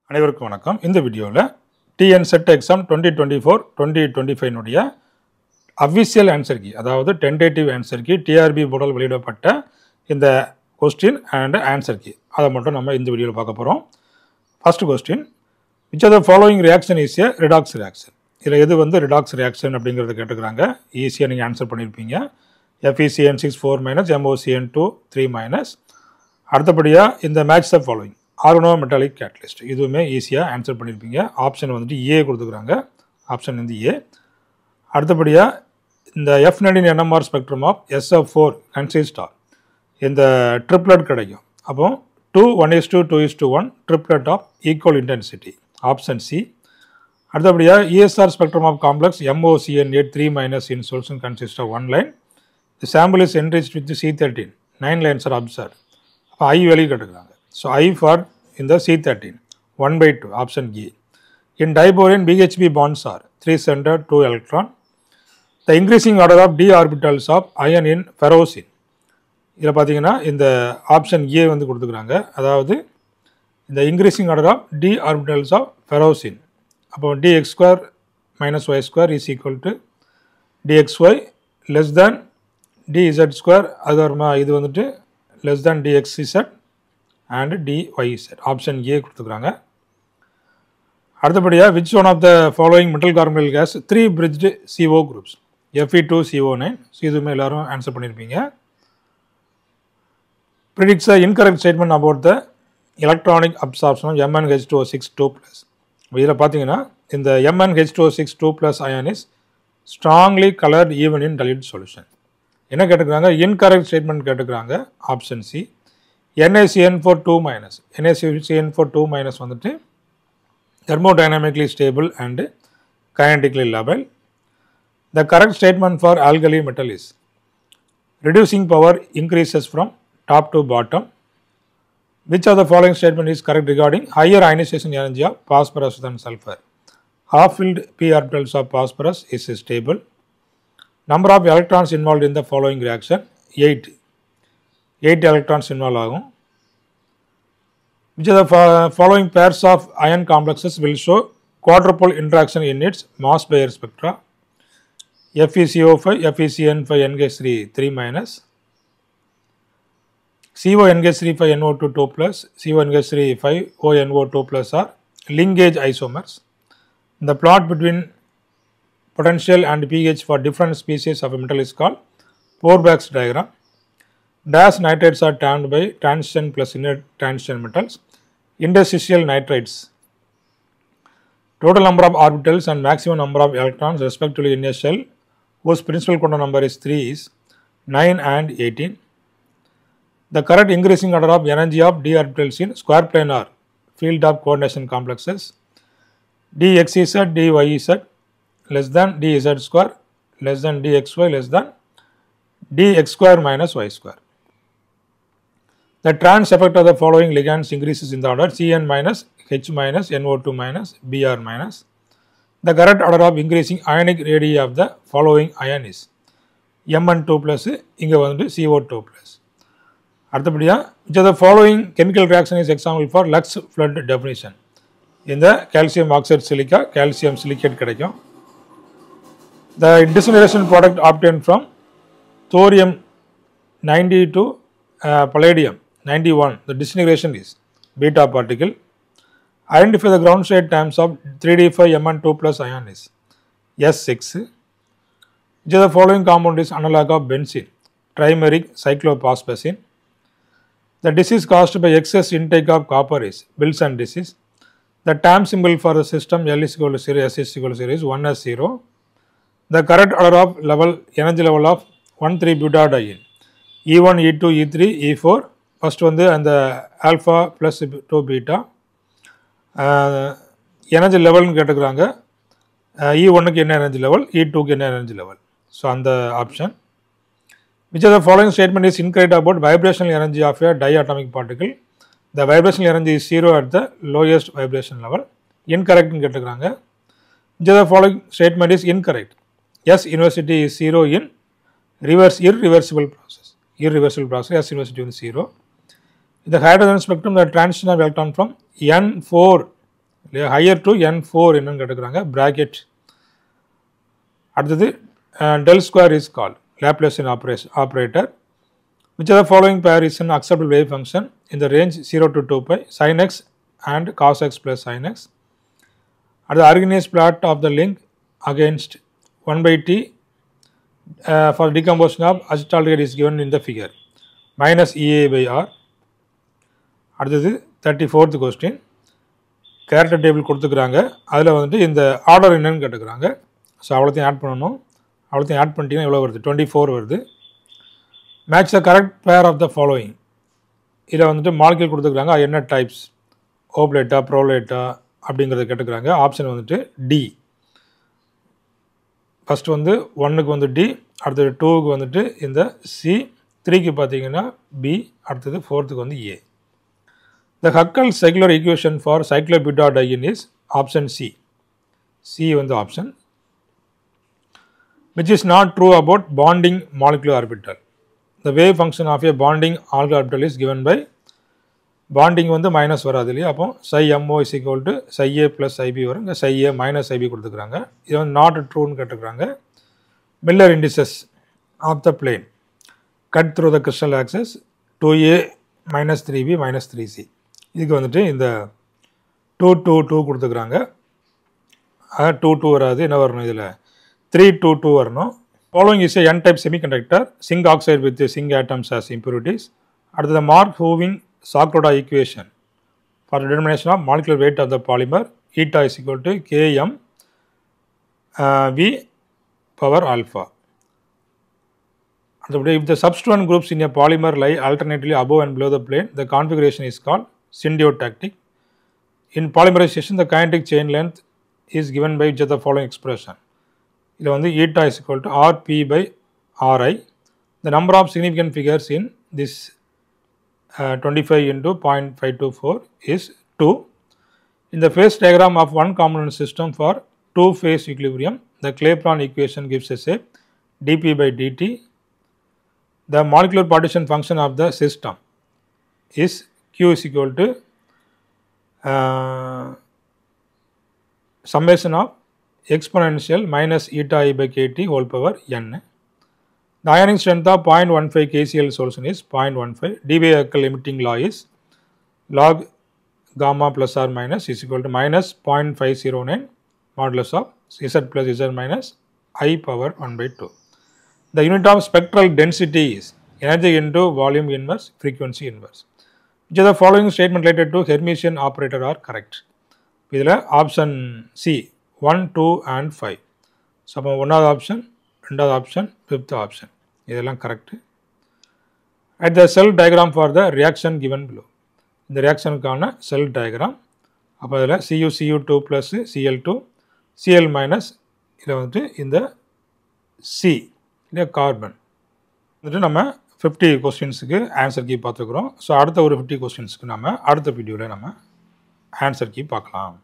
அனைவருக்கும் வணக்கம். இந்த வீடியோவில் டிஎன்செட் எக்ஸாம் 2024-2025 னுடைய அஃபிஷியல் ஆன்சர் கீ, அதாவது tentative answer key, TRB portal வெளியிடப்பட்ட இந்த கொஸ்டின் அண்ட் ஆன்சர் கீ, அதை மட்டும் நம்ம இந்த வீடியோவில் பார்க்க போகிறோம். First question, which are the following reaction is a redox reaction. இதில் எது வந்து ரிடாக்ஸ் ரியாக்ஷன் அப்படிங்கிறத கேட்டுக்கிறாங்க. ஈஸியாக நீங்கள் ஆன்சர் பண்ணியிருப்பீங்க. FeCN6 4- MoCN2 3-. அடுத்தபடியாக இந்த match the following organometallic catalyst, இதுவுமே ஈஸியாக ஆன்சர் பண்ணியிருப்பீங்க. ஆப்ஷன் வந்துட்டு ஏ கொடுத்துக்கிறாங்க. ஆப்ஷன் வந்து ஏ. அடுத்தபடியாக இந்த F19 NMR spectrum of SF4 consist of இந்த ட்ரிப்ளட் கிடைக்கும். அப்போ 2:1:2:1 triplet of equal intensity, option C. அடுத்தபடியாக ESR spectrum of complex MoCN8 3- in solution consist of 1 line. The sample is enriched with C13, 9 lines are observed. அப்போ I value கேட்டுக்கிறாங்க. So I for in the C13 1/2, option E. In diboron BHB bonds are 3 center 2 electron. The increasing order of d orbitals of iron in ferrocene. இதில் பார்த்தீங்கன்னா இந்த option A வந்து கொடுத்துக்கிறாங்க. அதாவது இந்த increasing order of d orbitals of ferrocene. அப்போ dx² - y² is equal to dxy less than dz². அதுக்கப்புறமா இது வந்துட்டு less than dxz and dyz. Option A கொடுத்துக்கிறாங்க. அடுத்தபடியாக which one of the following metal carbonyl has 3 bridged CO groups Fe2CO9. இதுவுமே எல்லாரும் answer பண்ணியிருப்பீங்க. Predicts incorrect statement about the electronic absorption of MnH2O6 2+. இதில் பார்த்தீங்கன்னா இந்த MnH2O6 2+ ion is strongly coloured even in dilute solution. என்ன கேட்டுக்கிறாங்க? Incorrect statement கேட்டுக்கிறாங்க. Option C. NaCN4 2- வந்துட்டு thermodynamically stable and kinetically level. The correct statement for alkali metal is reducing power increases from top to bottom. Which of the following statement is correct regarding higher ionization energy of phosphorus than sulfur? Half-filled p orbitals of phosphorus is stable. Number of electrons involved in the following reaction 8 electrons involved ஆகும். Which of the following pairs of ion complexes will show quadruple interaction in its mass Bayer spectra? FeCO5 FeCN5 NH3 3-, CONH3 5NO2 2+, CONH3 5ONO 2+ are linkage isomers. The plot between potential and pH for different species of a metal is called Pourbaix's diagram. Dash nitrates are termed by transition plus inert transition metals interstitial nitrates. Total number of orbitals and maximum number of electrons respectively in a shell whose principal quantum number is 3 is 9 and 18. The correct increasing order of energy of d orbitals in square planar field of coordination complexes dxz dyz less than dz² less than dxy less than dx² - y². The trans effect of the following ligands increases in the order Cn- H- NO2- Br-. The correct order of increasing ionic radii of the following ion is Mn2+, இங்கே வந்துட்டு CO2+. அடுத்தபடியாக which of the following chemical reaction is example for Lux flood definition? இந்த calcium oxide silica calcium silicate கிடைக்கும். The disintegration product obtained from thorium 92 palladium 91, the disintegration is beta particle. Identify the ground state times of 3d5 Mn2+ ion is S6. Which of the following compound is analog of benzene? Trimeric cyclophosphaine. The disease caused by excess intake of copper is Wilson disease. The TAM symbol for the system L is equal to 0, S is equal to 0 is 1s0. The correct order of energy level of 1,3-butadiene E1, E2, E3, E4. First வந்து அந்த alpha plus 2 beta energy லெவல்னு கேட்டுக்கிறாங்க. E1க்கு என்ன energy level, E2க்கு என்ன energy level. So அந்த option. Which of the following statement is incorrect about vibrational energy of a diatomic particle? The vibrational energy is 0 at the lowest vibration level. இன்கரெக்ட்னு கேட்டுக்கிறாங்க. Which of the following statement is incorrect? S university is 0 in irreversible process. S university is 0. The hydrogen spectrum, the transition of electron from N4 இல்லையா higher to n4 என்னன்னு கேட்டுக்கிறாங்க bracket. அடுத்தது del square is called Laplacian operator. Which of the following pair is an acceptable wave function in the range 0 to 2 pi sin x and cos x plus sin x. And the Arrhenius plot of the link against 1 by t for decomposition of acetaldehyde is given in the figure minus EA by R. அடுத்தது 34th question. Character table கொடுத்துக்கிறாங்க. அதில் வந்துட்டு இந்த order என்னன்னு கேட்டுக்கிறாங்க. So அவ்வளோத்தையும் add பண்ணணும். அவ்வளோத்தையும் ஆட் பண்ணிட்டீங்கன்னா எவ்வளோ வருது? 24 வருது. Match the correct pair of the following. இதில் வந்துட்டு மாலிக்யூல் கொடுத்துக்கிறாங்க. என்ன டைப்ஸ்? ஓப்லேட்டா ப்ரோலேட்டா அப்படிங்கிறத கேட்டுக்கிறாங்க. ஆப்ஷன் வந்துட்டு டி. ஃபஸ்ட்டு வந்து 1க்கு வந்து டி, அடுத்தது 2க்கு வந்துட்டு இந்த சி, 3க்கு பார்த்தீங்கன்னா பி, அடுத்தது 4க்கு வந்து ஏ. The Huckel circular equation for cyclobutadiene is option C. C வந்து option. Which is not true about bonding molecular orbital. The wave function of a bonding molecular orbital is given by bonding வந்து minus வராது இல்லையா? அப்போ psi MO is equal to psi A plus psi B வரும். இங்கே psi A minus psi B கொடுத்துக்கிறாங்க. இது வந்து not ட்ரூன்னு கேட்டுக்கிறாங்க. Miller indices of the plane cut through the crystal axis 2A minus 3B minus 3C. இதுக்கு வந்துட்டு இந்த 2 2 2 கொடுத்துக்கிறாங்க. 2 2 வராது. என்ன வரணும்? இதில் 3 2 2 வரணும். Following is N type semiconductor zinc oxide with zinc atoms as impurities. அடுத்தது mark Houwink Sakurada equation for determination of molecular weight of the polymer eta is equal to Km V power alpha. If the substituent groups in a polymer lie alternately above and below the plane, the configuration is called syndiotic. In polymerization, the kinetic chain length is given by which of the following expression. It is eta is equal to Rp by Ri. The number of significant figures in this 25 into 0.524 is 2. In the phase diagram of one component system for two phase equilibrium, the Clapeyron equation gives us a dp by dt. The molecular partition function of the system is Q is equal to summation of exponential minus eta I by kt whole power n. The ionic strength of 0.15 KCl solution is 0.15. Debye-Huckel limiting law is log gamma plus or minus is equal to minus 0.509 modulus of Z plus Z minus I power 1 by 2. The unit of spectral density is energy into volume inverse frequency inverse. Which of the following statement related to Hermitian operator are correct? இதில் option C 1 2 and 5. So அப்போ 1வது option, 2வது option, 5th option இதெல்லாம் correct. At the cell diagram for the reaction given below. இந்த ரியாக்ஷனுக்கான செல் diagram. அப்போ அதில் Cu2 plus Cl2 Cl minus இதில் வந்துட்டு இந்த சி இல்லையா கார்பன் வந்துட்டு நம்ம 50 கொஸ்டின்ஸுக்கு ஆன்சர் கீ பார்த்துக்கிறோம். ஸோ அடுத்த ஒரு 50 கொஸ்டின்ஸுக்கு நம்ம அடுத்த வீடியோவில் நம்ம ஆன்சர் கீ பார்க்கலாம்.